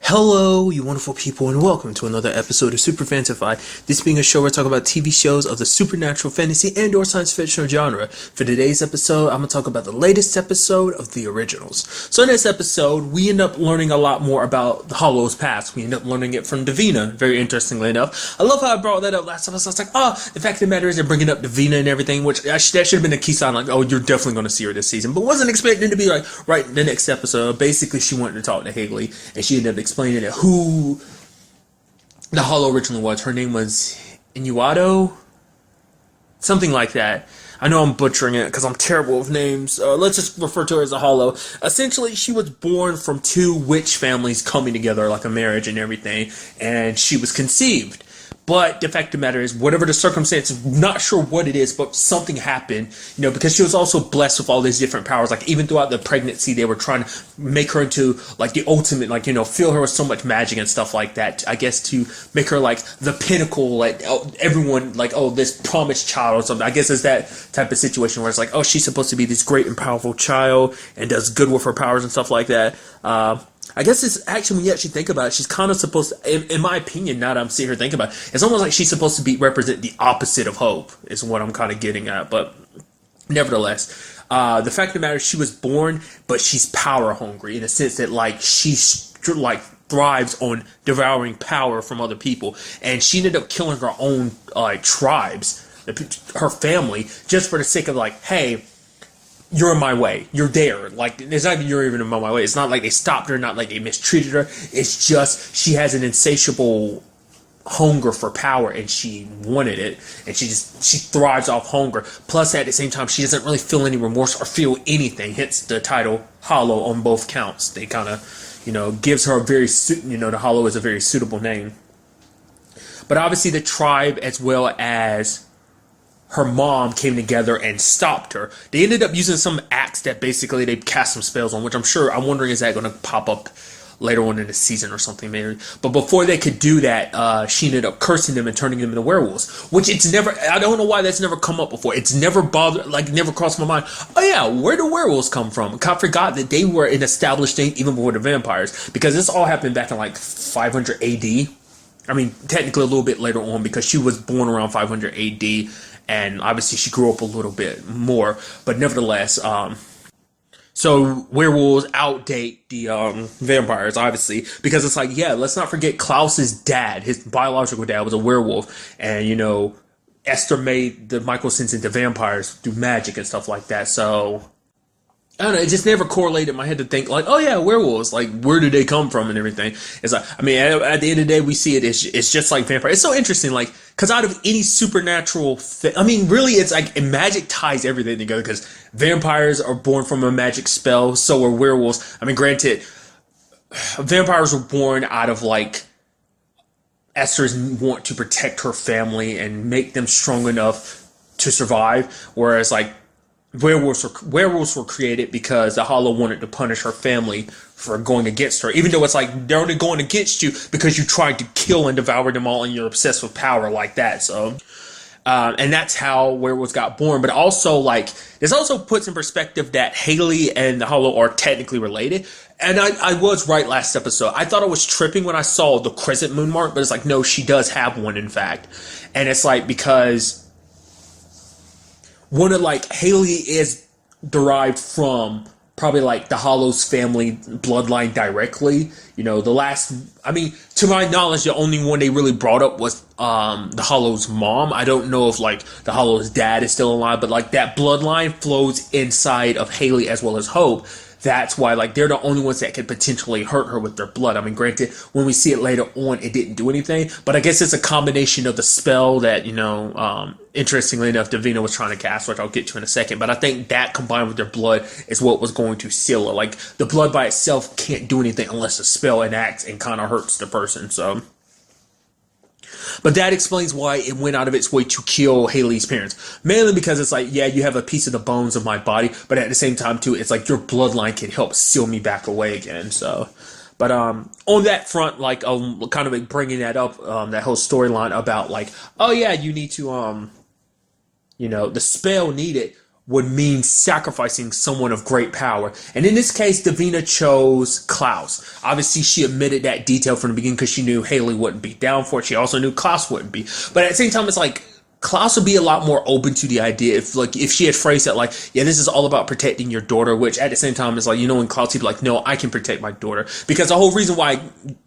Hello, you wonderful people, and welcome to another episode of Super-Fanta-Fi. This being a show where I talk about TV shows of the supernatural, fantasy, and/or science fiction genre. For today's episode, I'm going to talk about the latest episode of the originals. So in this episode, we end up learning a lot more about the Hollow's past. We end up learning it from Davina, very interestingly enough. I love how I brought that up last time. I was like, the fact of the matter is they're bringing up Davina and everything, which that should have been a key sign, like, oh, you're definitely going to see her this season. But wasn't expecting to be like, right, the next episode. Basically, she wanted to talk to Haley, and she ended up explaining it, who the Hollow originally was. Her name was Inuado, something like that. I know I'm butchering it because I'm terrible with names. Let's just refer to her as a Hollow. Essentially, she was born from two witch families coming together, like a marriage and everything, and she was conceived. But the fact of the matter is, whatever the circumstances, not sure what it is, but something happened, because she was also blessed with all these different powers. Like, even throughout the pregnancy, they were trying to make her into, like, the ultimate, like, fill her with so much magic and stuff like that. I guess to make her, like, the pinnacle, like, everyone, like, oh, this promised child or something. I guess it's that type of situation where it's like, oh, she's supposed to be this great and powerful child and does good with her powers and stuff like that. I guess it's actually, when you actually think about it, she's kind of supposed to, in my opinion, now that I'm sitting here thinking about it, it's almost like she's supposed to represent the opposite of hope, is what I'm kind of getting at. But nevertheless, the fact of the matter is, she was born, but she's power hungry in the sense that, like, thrives on devouring power from other people, and she ended up killing her own tribes, her family, just for the sake of, like, hey, you're in my way. You're there. Like, it's not even you're even in my way. It's not like they stopped her, not like they mistreated her. It's just she has an insatiable hunger for power, and she wanted it, and she thrives off hunger. Plus, at the same time, she doesn't really feel any remorse or feel anything. Hence the title Hollow on both counts. They kind of, gives her a very, the Hollow is a very suitable name. But obviously, the tribe as well as her mom came together and stopped her. They ended up using some axe that basically they cast some spells on, which I'm wondering, is that going to pop up later on in the season or something maybe. But before they could do that, she ended up cursing them and turning them into werewolves, which I don't know why that's never come up before. It's never bothered, like, never crossed my mind. Oh yeah, where do werewolves come from? I forgot that they were an established thing even before the vampires, because this all happened back in like 500 AD. I mean, technically a little bit later on, because she was born around 500 AD. And obviously she grew up a little bit more, but nevertheless, so werewolves outdate the vampires, obviously, because it's like, yeah, let's not forget Klaus's dad, his biological dad, was a werewolf, and Esther made the Michael Sins into vampires through magic and stuff like that. So I don't know, it just never correlated in my head to think, like, oh yeah, werewolves, like, where did they come from and everything. It's like, I mean, at the end of the day, we see it's just like vampire. It's so interesting, like, because out of any supernatural thing, I mean, really, it's like, magic ties everything together, because vampires are born from a magic spell, so are werewolves. I mean, granted, vampires were born out of, like, Esther's want to protect her family and make them strong enough to survive, whereas, like, werewolves were created because the Hollow wanted to punish her family for going against her, even though it's like they're only going against you because you tried to kill and devour them all and you're obsessed with power like that. So and that's how werewolves got born. But also, like, this also puts in perspective that Haley and the Hollow are technically related. And I was right last episode. I thought I was tripping when I saw the crescent moon mark, but it's like, no, she does have one, in fact. And it's like, because one of, like, Haley is derived from probably, like, the Hollow's family bloodline directly. To my knowledge, the only one they really brought up was the Hollow's mom. I don't know if, like, the Hollow's dad is still alive, but, like, that bloodline flows inside of Haley as well as Hope. That's why, like, they're the only ones that could potentially hurt her with their blood. I mean, granted, when we see it later on, it didn't do anything. But I guess it's a combination of the spell that, interestingly enough, Davina was trying to cast, which I'll get to in a second. But I think that combined with their blood is what was going to seal her. Like, the blood by itself can't do anything unless a spell enacts and kind of hurts the person, so. But that explains why it went out of its way to kill Haley's parents. Mainly because it's like, yeah, you have a piece of the bones of my body, but at the same time, too, it's like your bloodline can help seal me back away again, so. But on that front, like, kind of like bringing that up, that whole storyline about, like, oh yeah, you need to, the spell needed would mean sacrificing someone of great power. And in this case, Davina chose Klaus. Obviously, she admitted that detail from the beginning because she knew Haley wouldn't be down for it. She also knew Klaus wouldn't be. But at the same time, it's like, Klaus would be a lot more open to the idea if she had phrased it like, yeah, this is all about protecting your daughter, which at the same time is like, you know, when Klaus would be like, no, I can protect my daughter. Because the whole reason why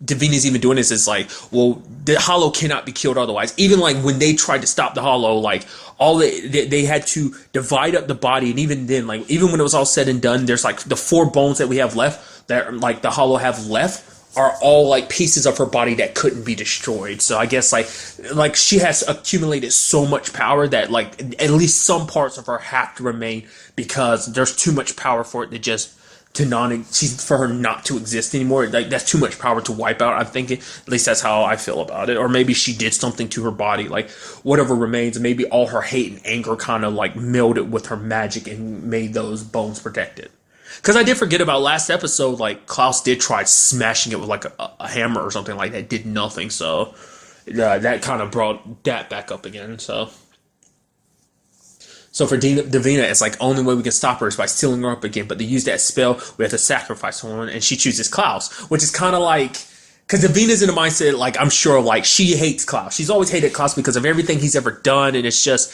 Davina's even doing this is like, well, the Hollow cannot be killed otherwise. Even like when they tried to stop the Hollow, like they had to divide up the body, and even then, like even when it was all said and done, there's like the 4 bones that we have left that like the Hollow have left are all like pieces of her body that couldn't be destroyed. So I guess like she has accumulated so much power that like at least some parts of her have to remain, because there's too much power for it to just for her not to exist anymore. Like that's too much power to wipe out. I'm thinking, at least that's how I feel about it. Or maybe she did something to her body, like whatever remains, maybe all her hate and anger kind of like melded with her magic and made those bones protected. Because I did forget about last episode, like, Klaus did try smashing it with, like, a hammer or something like that. Did nothing, so that kind of brought that back up again, so. So for Davina, it's like, only way we can stop her is by sealing her up again. But to use that spell, we have to sacrifice someone, and she chooses Klaus. Which is kind of like, because Davina's in the mindset, like, I'm sure, like, she hates Klaus. She's always hated Klaus because of everything he's ever done, and it just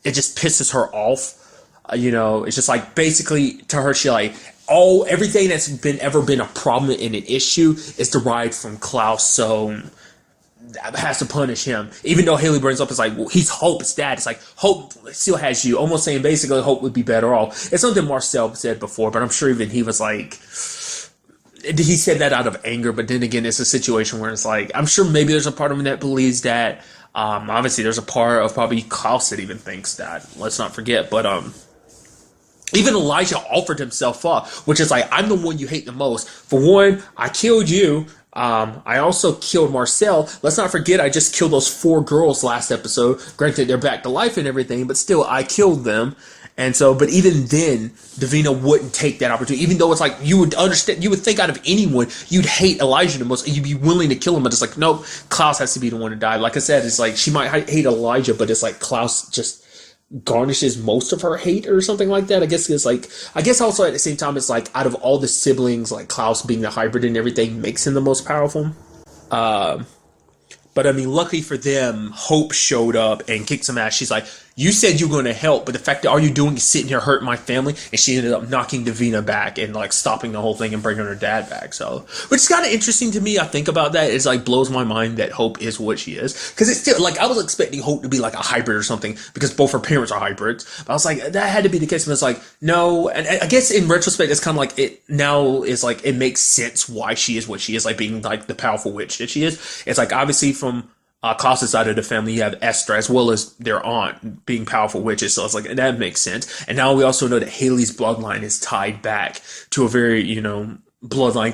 pisses her off. You know, it's just like basically to her, she like everything that's ever been a problem and an issue is derived from Klaus, so has to punish him. Even though Haley brings up, it's like, well, he's Hope's dad. It's like Hope still has you, almost saying basically Hope would be better off. It's something Marcel said before, but I'm sure even he was like, he said that out of anger. But then again, it's a situation where it's like, I'm sure maybe there's a part of him that believes that. Obviously, there's a part of probably Klaus that even thinks that. Let's not forget, but even Elijah offered himself up, which is like, I'm the one you hate the most. For one, I killed you. I also killed Marcel. Let's not forget, I just killed those 4 girls last episode. Granted, they're back to life and everything, but still, I killed them. And so, but even then, Davina wouldn't take that opportunity. Even though it's like, you would understand, you would think out of anyone, you'd hate Elijah the most, and you'd be willing to kill him. But it's like, nope, Klaus has to be the one to die. Like I said, it's like, she might hate Elijah, but it's like Klaus just garnishes most of her hate or something like that. I guess it's like, I guess also at the same time, it's like, out of all the siblings, like Klaus being the hybrid and everything makes him the most powerful. But I mean, luckily for them, Hope showed up and kicked some ass. She's like, you said you were going to help, but the fact that all you're doing is sitting here hurting my family. And she ended up knocking Davina back and like stopping the whole thing and bringing her dad back. So, which is kind of interesting to me. I think about that. It's like blows my mind that Hope is what she is. Because it's still like, I was expecting Hope to be like a hybrid or something because both her parents are hybrids. But I was like, that had to be the case. And it's like, no. And I guess in retrospect, it's kind of like it now is like, it makes sense why she is what she is, like being like the powerful witch that she is. It's like, obviously from Klaus' side of the family, you have Esther as well as their aunt being powerful witches, so it's like that makes sense. And now we also know that Haley's bloodline is tied back to a very, bloodline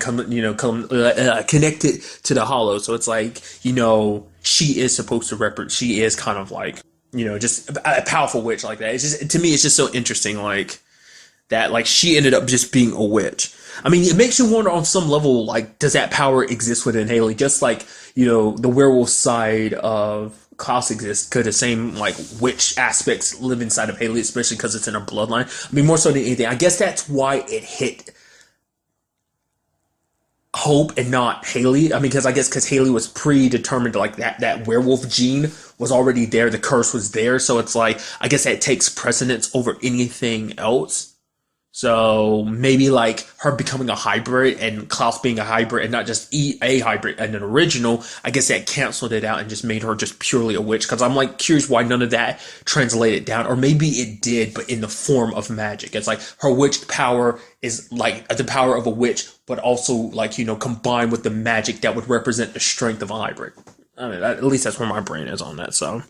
connected to the Hollow. So it's like, she is supposed to she is kind of like, just a powerful witch like that. It's just, to me, it's just so interesting, like that, like she ended up just being a witch. I mean, it makes you wonder on some level, like, does that power exist within Haley? Just like, the werewolf side of Klaus exists. Could the same, like, witch aspects live inside of Haley, especially because it's in her bloodline? I mean, more so than anything. I guess that's why it hit Hope and not Haley. I mean, because Haley was predetermined, like, that werewolf gene was already there. The curse was there. So it's like, I guess that takes precedence over anything else. So maybe like her becoming a hybrid and Klaus being a hybrid and not just a hybrid and an original, I guess that canceled it out and just made her just purely a witch. Because I'm like curious why none of that translated down, or maybe it did, but in the form of magic. It's like her witch power is like the power of a witch, but also like, combined with the magic that would represent the strength of a hybrid. I mean, at least that's where my brain is on that. So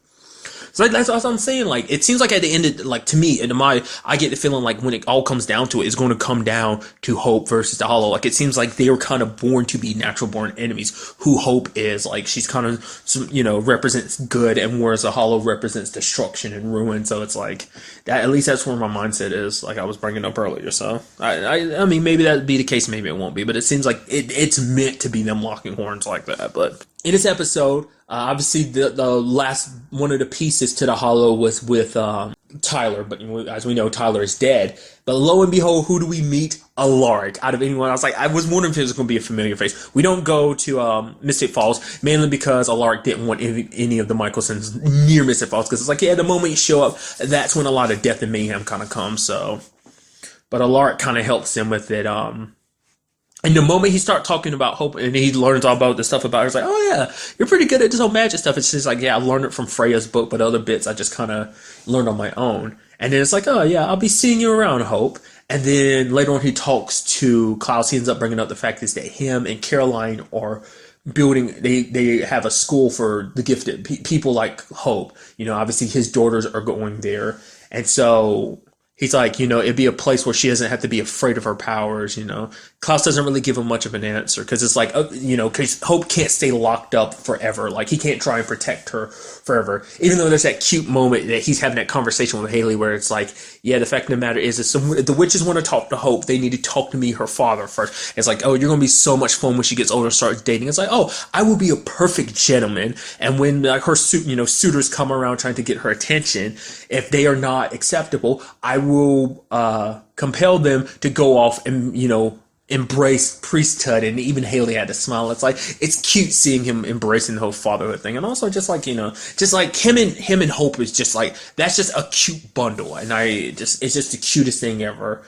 that's what I'm saying. Like, it seems like at the end of, like, to me, I get the feeling like when it all comes down to it, it's going to come down to Hope versus the Hollow. Like, it seems like they were kind of born to be natural born enemies. Who Hope is, like, she's kind of, represents good, and whereas the Hollow represents destruction and ruin. So it's like, that, at least that's where my mindset is, like I was bringing up earlier. So, I mean, maybe that'd be the case, maybe it won't be, but it seems like it's meant to be them locking horns like that. But in this episode, obviously the last one of the pieces to the Hollow was with Tyler, but as we know, Tyler is dead. But lo and behold, who do we meet? Alaric. Out of anyone, I was wondering if it was going to be a familiar face. We don't go to Mystic Falls mainly because Alaric didn't want any of the Michelsons near Mystic Falls because it's like, yeah, the moment you show up, that's when a lot of death and mayhem kind of comes. So, but Alaric kind of helps him with it. And the moment he starts talking about hope and he learns all about the stuff about her, it's like, oh yeah, you're pretty good at this whole magic stuff. It's just like, yeah, I learned it from Freya's book, but other bits I just kind of learned on my own. And then it's like, oh yeah, I'll be seeing you around, Hope. And then later on he talks to Klaus. He ends up bringing up the fact is that him and Caroline are building, they have a school for the gifted, people like Hope. Obviously his daughters are going there. And so he's like, it'd be a place where she doesn't have to be afraid of her powers, Klaus doesn't really give him much of an answer because it's like, because Hope can't stay locked up forever. Like, he can't try and protect her forever. Even though there's that cute moment that he's having that conversation with Haley where it's like, yeah, the fact of the matter is if the witches want to talk to Hope, they need to talk to me, her father, first. It's like, oh, you're going to be so much fun when she gets older and starts dating. It's like, oh, I will be a perfect gentleman. And when her suitors come around trying to get her attention, if they are not acceptable, I will compel them to go off and, embrace priesthood. And even Haley had to smile. It's like, it's cute seeing him embracing the whole fatherhood thing. And also just like, just like him and Hope is just like, that's just a cute bundle. And it's just the cutest thing ever.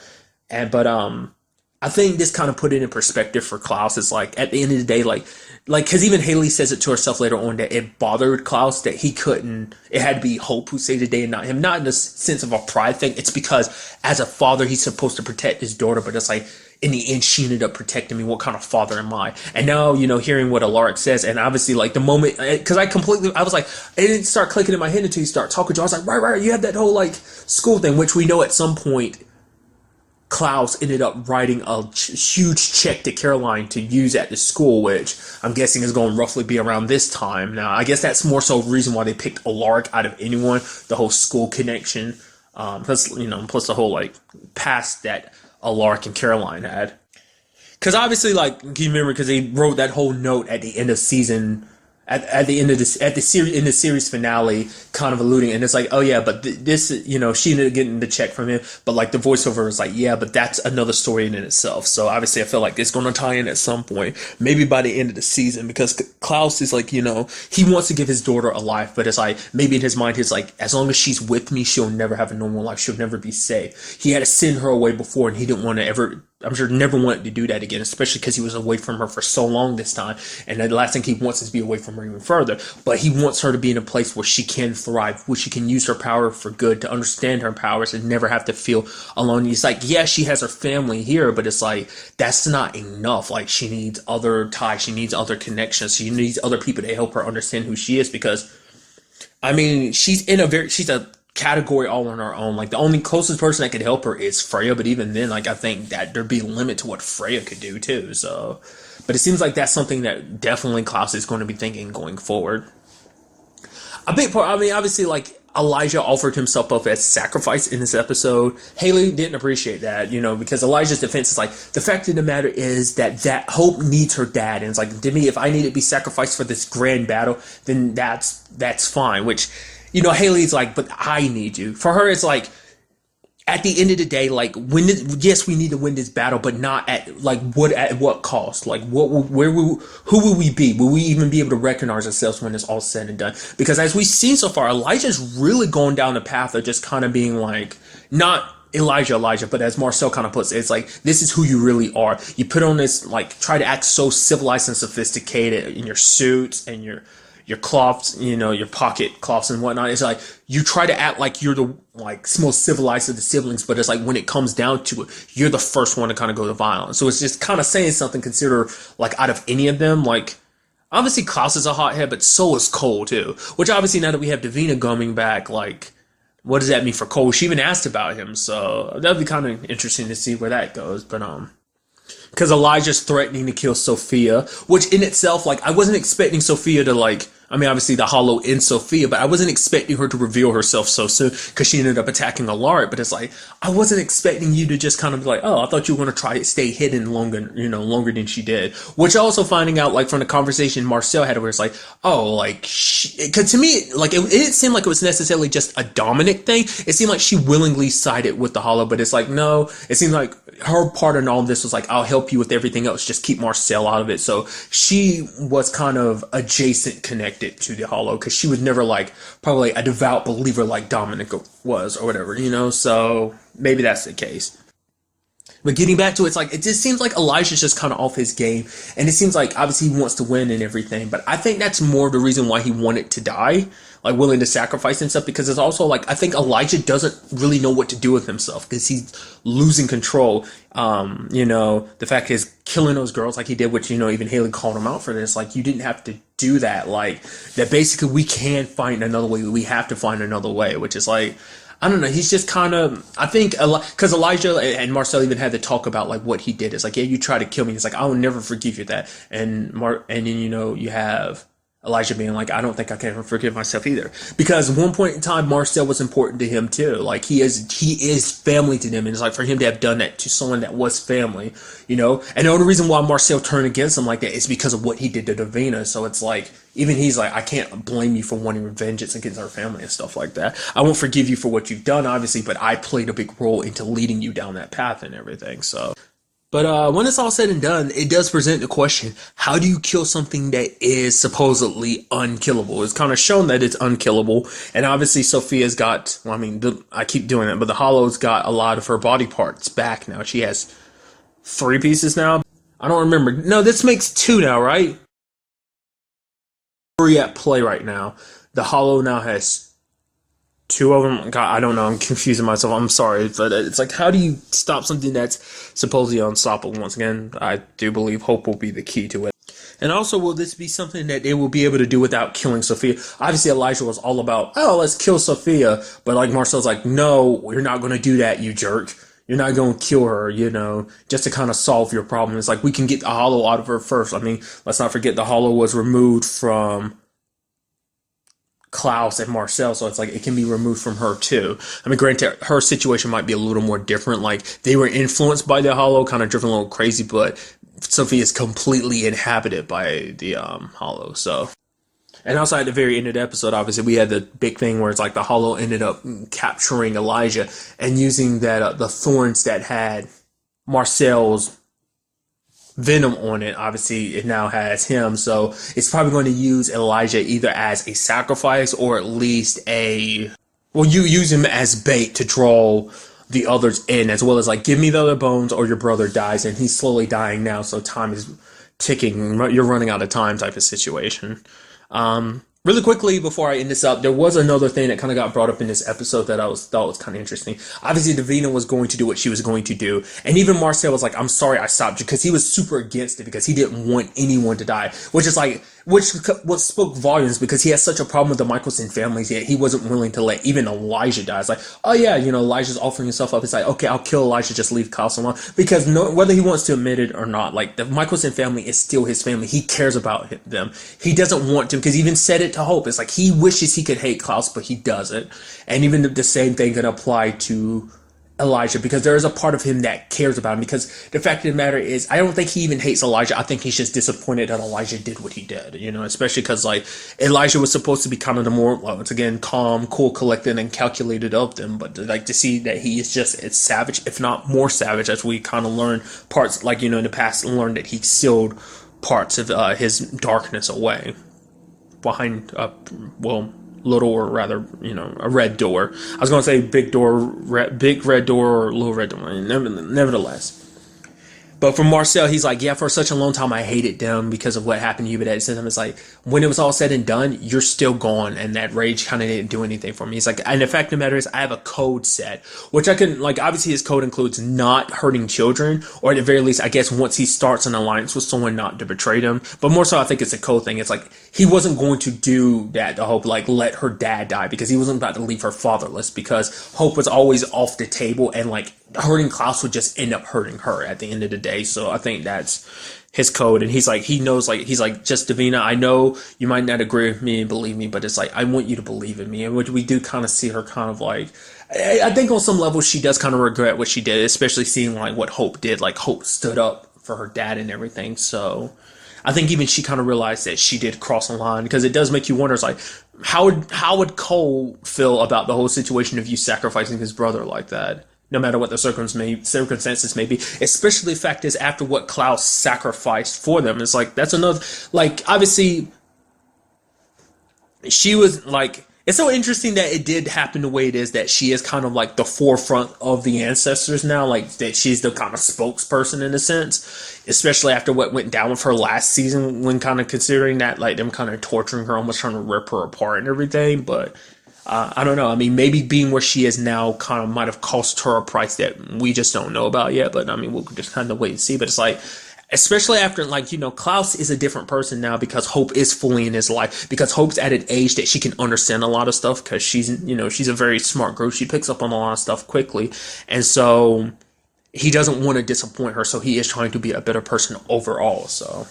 But I think this kind of put it in perspective for Klaus. It's like, at the end of the day, like, cause even Haley says it to herself later on that it bothered Klaus that it had to be Hope who saved the day and not him. Not in the sense of a pride thing. It's because as a father, he's supposed to protect his daughter, but it's like, in the end, she ended up protecting me. What kind of father am I? And now, hearing what Alaric says, and obviously, like, the moment, because I was like, it didn't start clicking in my head until you start talking to her. I was like, right, you have that whole, like, school thing, which we know at some point, Klaus ended up writing a huge check to Caroline to use at the school, which I'm guessing is going to roughly be around this time. Now, I guess that's more so the reason why they picked Alaric out of anyone, the whole school connection, plus the whole, like, past that Alaric and Caroline had. Because obviously, like, you remember, because they wrote that whole note at the end of season, at the end of this, at the series, in the series finale, kind of alluding, and it's like, oh yeah, but this, she ended up getting the check from him, but like the voiceover is like, yeah, but that's another story in itself. So obviously, I feel like it's going to tie in at some point, maybe by the end of the season, because Klaus is like, he wants to give his daughter a life, but it's like, maybe in his mind, he's like, as long as she's with me, she'll never have a normal life, she'll never be safe. He had to send her away before, and he didn't want to ever, I'm sure, never wanted to do that again, especially because he was away from her for so long this time, and the last thing he wants is to be away from her even further. But he wants her to be in a place where she can thrive, where she can use her power for good, to understand her powers and never have to feel alone. He's like, yeah, she has her family here, but it's like, that's not enough. Like, she needs other ties, she needs other connections, she needs other people to help her understand who she is, because, I mean, she's a category all on her own. Like, the only closest person that could help her is Freya, but even then, like, I think that there'd be a limit to what Freya could do too. So, but it seems like that's something that definitely Klaus is going to be thinking going forward. A big part, I mean, obviously, like, Elijah offered himself up as sacrifice in this episode. Haley didn't appreciate that, because Elijah's defense is like, the fact of the matter is that Hope needs her dad, and it's like, to me, if I need to be sacrificed for this grand battle, then that's fine. Which, Haley's like, but I need you. For her, it's like, at the end of the day, like, yes, we need to win this battle, but not at what cost? Like, who will we be? Will we even be able to recognize ourselves when it's all said and done? Because as we've seen so far, Elijah's really going down the path of just kind of being like, not Elijah, but as Marcel kind of puts it, it's like, this is who you really are. You put on this, like, try to act so civilized and sophisticated in your suits and your cloths, your pocket cloths and whatnot. It's like, you try to act like you're the, like, most civilized of the siblings, but it's like, when it comes down to it, you're the first one to kind of go to violence. So it's just kind of saying something, consider, like, out of any of them, like, obviously Klaus is a hothead, but so is Cole too. Which obviously, now that we have Davina coming back, like, what does that mean for Cole? She even asked about him, so that'd be kind of interesting to see where that goes. But because Elijah's threatening to kill Sophia, which in itself, like, I wasn't expecting Sophia to, like, I mean, obviously the Hollow in Sophia, but I wasn't expecting her to reveal herself so soon because she ended up attacking Alaric. But it's like, I wasn't expecting you to just kind of be like, oh, I thought you were going to try to stay hidden longer, longer than she did. Which also finding out, like, from the conversation Marcel had where it's like, oh, like, because to me, like, it didn't seem like it was necessarily just a Dominic thing. It seemed like she willingly sided with the Hollow, but it's like, no, it seemed like her part in all of this was like, I'll help you with everything else, just keep Marcel out of it. So she was kind of adjacent connected to the Hollow because she was never like probably a devout believer like Dominic was or whatever, so maybe that's the case. But getting back to it, it's like, it just seems like Elijah's just kind of off his game. And it seems like, obviously, he wants to win and everything. But I think that's more of the reason why he wanted to die, like, willing to sacrifice himself. Because it's also, like, I think Elijah doesn't really know what to do with himself. Because he's losing control. The fact is, killing those girls like he did, which, even Haley called him out for this. Like, you didn't have to do that. Like, that basically we can find another way. We have to find another way. Which is, like, I don't know. He's just kind of, I think, because Elijah and Marcel even had to talk about like what he did. It's like, yeah, you tried to kill me. It's like, I will never forgive you that. And then you have Elijah being like, I don't think I can ever forgive myself either. Because at one point in time, Marcel was important to him too. Like he is family to them. And it's like for him to have done that to someone that was family, And the only reason why Marcel turned against him like that is because of what he did to Davina. So it's like, even he's like, I can't blame you for wanting vengeance against our family and stuff like that. I won't forgive you for what you've done, obviously, but I played a big role into leading you down that path and everything. So, but when it's all said and done, it does present the question: how do you kill something that is supposedly unkillable? It's kind of shown that it's unkillable, and obviously Sophia's got. Well, I mean, I keep doing it, but the Hollow's got a lot of her body parts back now. She has 3 pieces now. I don't remember. No, this makes 2 now, right? 3 at play right now. The Hollow now has 2 of them. God, I don't know. I'm confusing myself. I'm sorry, but it's like, how do you stop something that's supposedly unstoppable? Once again, I do believe hope will be the key to it. And also, will this be something that they will be able to do without killing Sophia? Obviously, Elijah was all about, oh, let's kill Sophia. But like Marcel's like, no, you're not going to do that, you jerk. You're not going to kill her, just to kind of solve your problem. It's like, we can get the Hollow out of her first. I mean, let's not forget the Hollow was removed from Klaus and Marcel, so it's like it can be removed from her too. I mean, granted, her situation might be a little more different. Like, they were influenced by the Hollow, kind of driven a little crazy, but Sophie is completely inhabited by the Hollow, so. And also at the very end of the episode, obviously, we had the big thing where it's like the Hollow ended up capturing Elijah and using that the thorns that had Marcel's venom on it. Obviously, it now has him, so it's probably going to use Elijah either as a sacrifice or at least you use him as bait to draw the others in, as well as like, give me the other bones or your brother dies, and he's slowly dying now, so time is ticking. You're running out of time type of situation. Really quickly before I end this up, there was another thing that kind of got brought up in this episode that I thought was kind of interesting. Obviously, Davina was going to do what she was going to do, and even Marcel was like, "I'm sorry, I stopped you," because he was super against it because he didn't want anyone to die, which spoke volumes because he has such a problem with the Michelson families, yet he wasn't willing to let even Elijah die. It's like, oh yeah, Elijah's offering himself up. It's like, okay, I'll kill Elijah, just leave Klaus alone, because whether he wants to admit it or not, like, the Michelson family is still his family. He cares about them. He doesn't want to, because he even said it to Hope. It's like he wishes he could hate Klaus, but he doesn't. And even the same thing can apply to Elijah, because there is a part of him that cares about him, because the fact of the matter is, I don't think he even hates Elijah. I think he's just disappointed that Elijah did what he did, especially because, like, Elijah was supposed to be kind of the more, once again, calm, cool, collected, and calculated of them, but like to see that he is just as savage, if not more savage, as we kind of learn parts, like, in the past, learned that he sealed parts of his darkness away behind little, or rather, a red door. I was going to say big door, big red door, or little red door. Nevertheless. But for Marcel, he's like, yeah, for such a long time, I hated them because of what happened to you. But at the same time, it's like, when it was all said and done, you're still gone. And that rage kind of didn't do anything for me. He's like, and the fact of the matter is, I have a code set, which I can, like, obviously his code includes not hurting children, or at the very least, I guess once he starts an alliance with someone, not to betray them. But more so, I think it's a code thing. It's like, he wasn't going to do that to Hope, like, let her dad die, because he wasn't about to leave her fatherless, because Hope was always off the table, and, like, hurting Klaus would just end up hurting her at the end of the day. So I think that's his code, and he knows, he's like, just Davina, I know you might not agree with me and believe me, but it's like, I want you to believe in me. And which we do kind of see her kind of like, I think on some level she does kind of regret what she did, especially seeing like what Hope did. Like Hope stood up for her dad and everything. So I think even she kind of realized that she did cross a line, because it does make you wonder, it's like, how would Cole feel about the whole situation of you sacrificing his brother like that? No matter what the circumstances may be, especially the fact is after what Klaus sacrificed for them, it's like, that's another, like, obviously she was like, it's so interesting that it did happen the way it is, that she is kind of like the forefront of the ancestors now, like that she's the kind of spokesperson in a sense, especially after what went down with her last season, when kind of considering that, like, them kind of torturing her, almost trying to rip her apart and everything. But I don't know. I mean, maybe being where she is now kind of might have cost her a price that we just don't know about yet. But I mean, we'll just kind of wait and see. But it's like, especially after, like, Klaus is a different person now, because Hope is fully in his life, because Hope's at an age that she can understand a lot of stuff, because she's a very smart girl. She picks up on a lot of stuff quickly. And so he doesn't want to disappoint her. So he is trying to be a better person overall. So,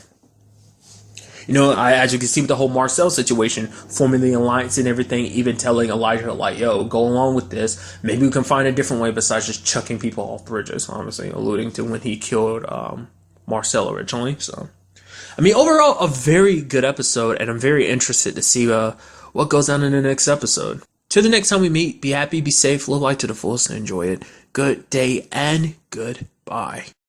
as you can see with the whole Marcel situation, forming the alliance and everything, even telling Elijah, like, yo, go along with this. Maybe we can find a different way besides just chucking people off bridges, obviously alluding to when he killed Marcel originally. So, I mean, overall, a very good episode, and I'm very interested to see what goes on in the next episode. Till the next time we meet, be happy, be safe, live life to the fullest, and enjoy it. Good day and goodbye.